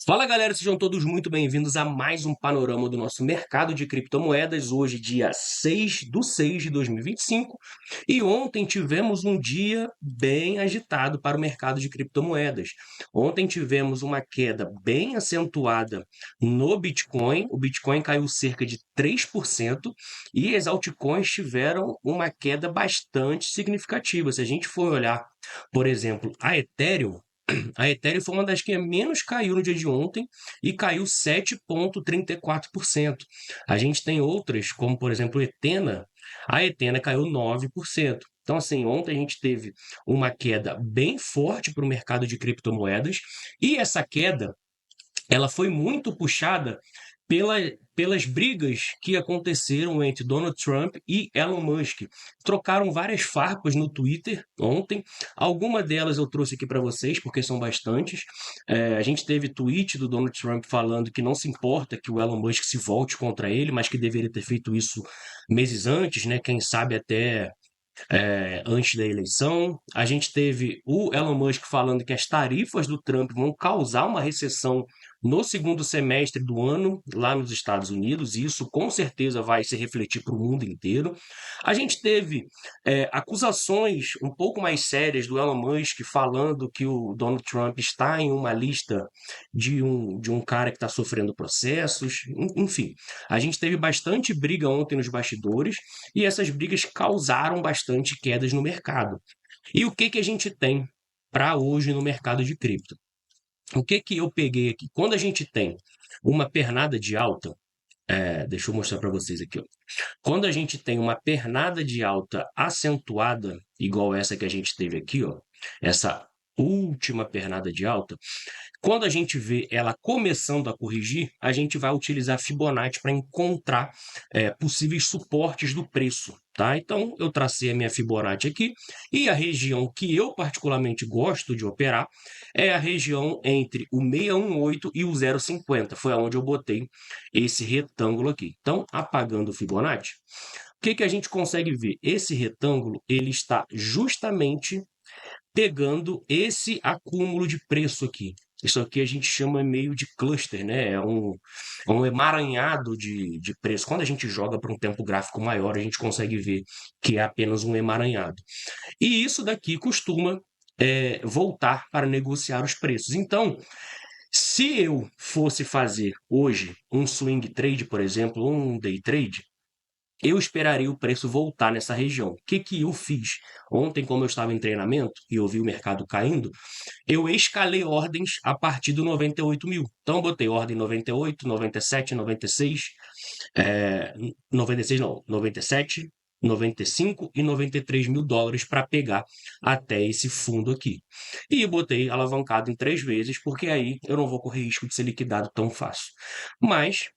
Fala galera, sejam todos muito bem-vindos a mais um panorama do nosso mercado de criptomoedas. Hoje, dia 6/6 de 2025, e ontem tivemos um dia bem agitado para o mercado de criptomoedas. Ontem tivemos uma queda bem acentuada no Bitcoin, o Bitcoin caiu cerca de 3% e as altcoins tiveram uma queda bastante significativa. Se a gente for olhar, por exemplo, a Ethereum foi uma das que menos caiu no dia de ontem e caiu 7,34%. A gente tem outras, como por exemplo a Ethena caiu 9%. Então, assim, ontem a gente teve uma queda bem forte para o mercado de criptomoedas, e essa queda ela foi muito puxada pela, pelas brigas que aconteceram entre Donald Trump e Elon Musk. Trocaram várias farpas no Twitter ontem. Alguma delas eu trouxe aqui para vocês, porque são bastantes. A gente teve tweet do Donald Trump falando que não se importa que o Elon Musk se volte contra ele, mas que deveria ter feito isso meses antes, né? Quem sabe até antes da eleição. A gente teve o Elon Musk falando que as tarifas do Trump vão causar uma recessão no segundo semestre do ano lá nos Estados Unidos, e isso com certeza vai se refletir para o mundo inteiro. A gente teve acusações um pouco mais sérias do Elon Musk falando que o Donald Trump está em uma lista de um cara que está sofrendo processos. Enfim, a gente teve bastante briga ontem nos bastidores, e essas brigas causaram bastante quedas no mercado. E o que a gente tem para hoje no mercado de cripto? O que eu peguei aqui? Quando a gente tem uma pernada de alta, deixa eu mostrar para vocês aqui, ó. Quando a gente tem uma pernada de alta acentuada, igual essa que a gente teve aqui, ó, essa última pernada de alta, quando a gente vê ela começando a corrigir, a gente vai utilizar Fibonacci para encontrar possíveis suportes do preço, tá? Então, eu tracei a minha Fibonacci aqui, e a região que eu particularmente gosto de operar é a região entre o 618 e o 0,50. Foi aonde eu botei esse retângulo aqui. Então, apagando o Fibonacci, o que a gente consegue ver? Esse retângulo ele está justamente pegando esse acúmulo de preço aqui. Isso aqui a gente chama meio de cluster, né? É um emaranhado de preço. Quando a gente joga para um tempo gráfico maior, a gente consegue ver que é apenas um emaranhado. E isso daqui costuma voltar para negociar os preços. Então, se eu fosse fazer hoje um swing trade, por exemplo, ou um day trade, eu esperaria o preço voltar nessa região. O que eu fiz? Ontem, como eu estava em treinamento e eu vi o mercado caindo, eu escalei ordens a partir do 98 mil. Então, eu botei ordem 98, 97, 96, 96 não, 97, 95 e 93 mil dólares para pegar até esse fundo aqui. E eu botei alavancado em 3 vezes, porque aí eu não vou correr risco de ser liquidado tão fácil. Mas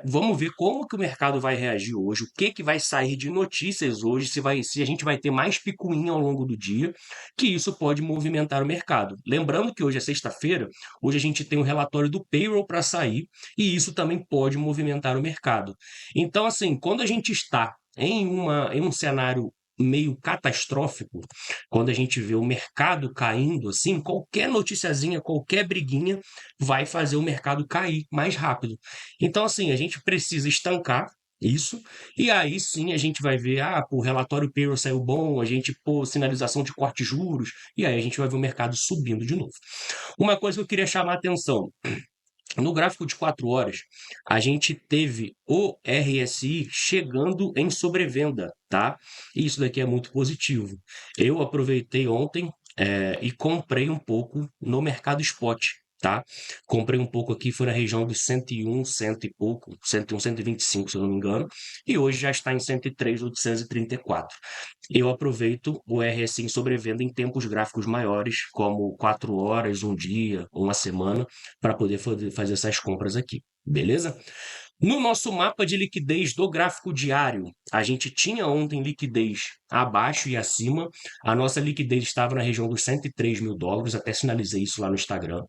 vamos ver como que o mercado vai reagir hoje, o que vai sair de notícias hoje, se a gente vai ter mais picuinha ao longo do dia, que isso pode movimentar o mercado. Lembrando que hoje é sexta-feira, hoje a gente tem um relatório do payroll para sair, e isso também pode movimentar o mercado. Então, assim, quando a gente está em um cenário meio catastrófico, quando a gente vê o mercado caindo assim, qualquer noticiazinha, qualquer briguinha vai fazer o mercado cair mais rápido. Então, assim, a gente precisa estancar isso, e aí sim a gente vai ver, pô, o relatório payroll saiu bom, a gente, pô, sinalização de corte de juros, e aí a gente vai ver o mercado subindo de novo. Uma coisa que eu queria chamar a atenção, no gráfico de 4 horas, a gente teve o RSI chegando em sobrevenda, tá? E isso daqui é muito positivo. Eu aproveitei ontem e comprei um pouco no mercado spot, tá? Comprei um pouco aqui, foi na região dos 101, cento e pouco, 101, 125, se eu não me engano, e hoje já está em 103,834. Eu aproveito o RSI em sobrevenda em tempos gráficos maiores, como 4 horas, um dia, uma semana, para poder fazer essas compras aqui, beleza? No nosso mapa de liquidez do gráfico diário, a gente tinha ontem liquidez abaixo e acima. A nossa liquidez estava na região dos 103 mil dólares, até sinalizei isso lá no Instagram.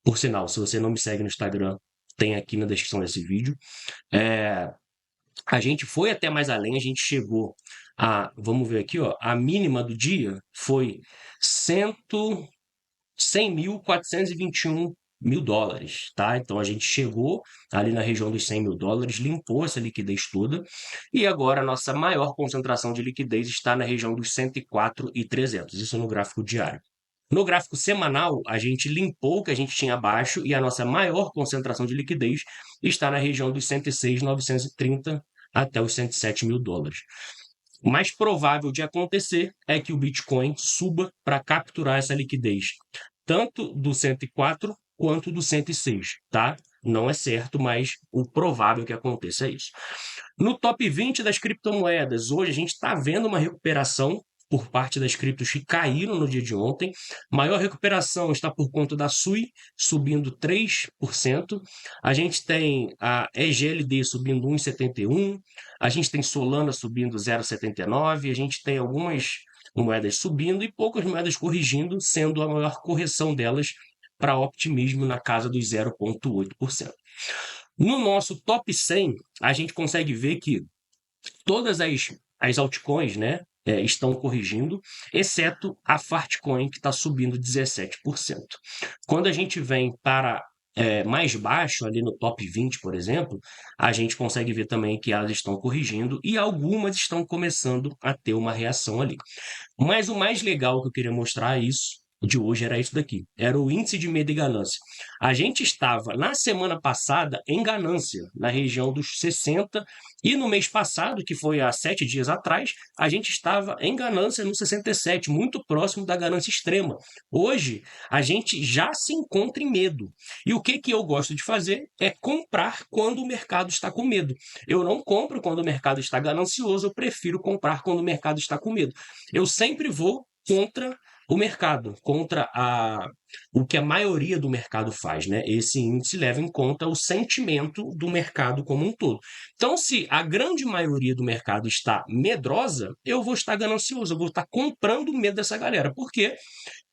Por sinal, se você não me segue no Instagram, tem aqui na descrição desse vídeo. É, a gente foi até mais além, a gente chegou vamos ver aqui, ó, a mínima do dia foi 100.421 mil dólares, tá? Então a gente chegou ali na região dos 100 mil dólares, limpou essa liquidez toda, e agora a nossa maior concentração de liquidez está na região dos 104.300, isso no gráfico diário. No gráfico semanal, a gente limpou o que a gente tinha abaixo e a nossa maior concentração de liquidez está na região dos 106.930 até os 107 mil dólares. O mais provável de acontecer é que o Bitcoin suba para capturar essa liquidez, tanto do 104 quanto do 106, tá? Não é certo, mas o provável que aconteça é isso. No top 20 das criptomoedas, hoje a gente está vendo uma recuperação por parte das criptos que caíram no dia de ontem. Maior recuperação está por conta da SUI, subindo 3%. A gente tem a EGLD subindo 1,71%. A gente tem Solana subindo 0,79%. A gente tem algumas moedas subindo e poucas moedas corrigindo, sendo a maior correção delas para optimismo na casa dos 0,8%. No nosso top 100, a gente consegue ver que todas as altcoins, né, estão corrigindo, exceto a Fartcoin, que está subindo 17%. Quando a gente vem para mais baixo, ali no top 20, por exemplo, a gente consegue ver também que elas estão corrigindo e algumas estão começando a ter uma reação ali. Mas o mais legal que eu queria mostrar de hoje era isso daqui. Era o índice de medo e ganância. A gente estava, na semana passada, em ganância, na região dos 60, e no mês passado, que foi há 7 dias atrás, a gente estava em ganância no 67, muito próximo da ganância extrema. Hoje, a gente já se encontra em medo. E o que eu gosto de fazer é comprar quando o mercado está com medo. Eu não compro quando o mercado está ganancioso, eu prefiro comprar quando o mercado está com medo. Eu sempre vou contra o mercado, contra o que a maioria do mercado faz, né? Esse índice leva em conta o sentimento do mercado como um todo. Então, se a grande maioria do mercado está medrosa, eu vou estar ganancioso, eu vou estar comprando o medo dessa galera. Por quê?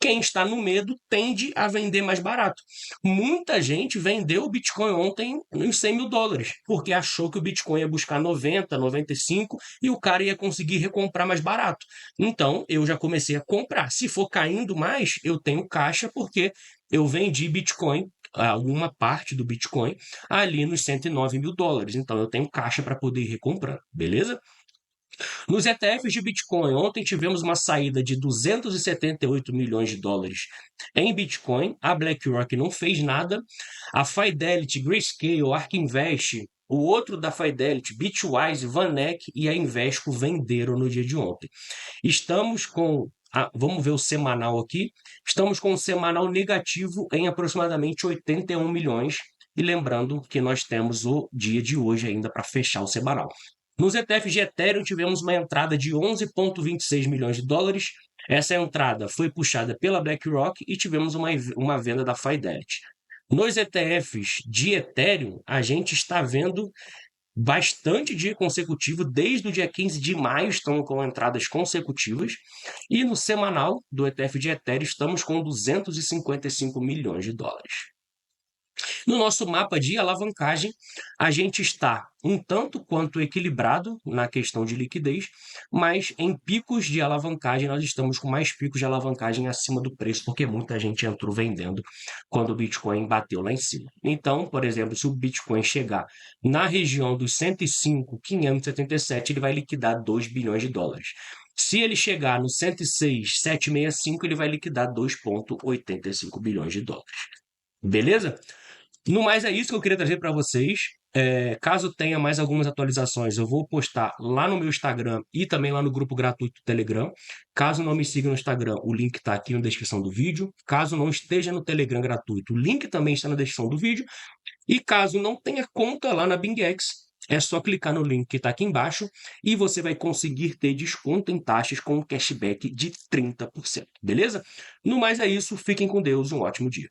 Quem está no medo tende a vender mais barato. Muita gente vendeu o Bitcoin ontem nos 100 mil dólares, porque achou que o Bitcoin ia buscar 90, 95 e o cara ia conseguir recomprar mais barato. Então, eu já comecei a comprar. Se for caindo mais, eu tenho caixa, porque eu vendi Bitcoin, alguma parte do Bitcoin, ali nos 109 mil dólares. Então, eu tenho caixa para poder ir recomprando, beleza? Nos ETFs de Bitcoin, ontem tivemos uma saída de 278 milhões de dólares em Bitcoin. A BlackRock não fez nada. A Fidelity, Grayscale, ARK Invest, o outro da Fidelity, Bitwise, VanEck e a Invesco venderam no dia de ontem. Estamos com vamos ver o semanal aqui. Estamos com um semanal negativo em aproximadamente 81 milhões. E lembrando que nós temos o dia de hoje ainda para fechar o semanal. Nos ETFs de Ethereum, tivemos uma entrada de 11,26 milhões de dólares. Essa entrada foi puxada pela BlackRock e tivemos uma venda da Fidelity. Nos ETFs de Ethereum, a gente está vendo bastante dia consecutivo, desde o dia 15 de maio estão com entradas consecutivas, e no semanal do ETF de Ethereum estamos com 255 milhões de dólares. No nosso mapa de alavancagem, a gente está um tanto quanto equilibrado na questão de liquidez, mas em picos de alavancagem nós estamos com mais picos de alavancagem acima do preço, porque muita gente entrou vendendo quando o Bitcoin bateu lá em cima. Então, por exemplo, se o Bitcoin chegar na região dos 105.577, ele vai liquidar 2 bilhões de dólares. Se ele chegar no 106.765, ele vai liquidar 2,85 bilhões de dólares. Beleza? No mais, é isso que eu queria trazer para vocês. Caso tenha mais algumas atualizações, eu vou postar lá no meu Instagram e também lá no grupo gratuito do Telegram. Caso não me siga no Instagram, o link está aqui na descrição do vídeo. Caso não esteja no Telegram gratuito, o link também está na descrição do vídeo. E caso não tenha conta lá na BingX, é só clicar no link que está aqui embaixo e você vai conseguir ter desconto em taxas com um cashback de 30%. Beleza? No mais é isso, fiquem com Deus, um ótimo dia.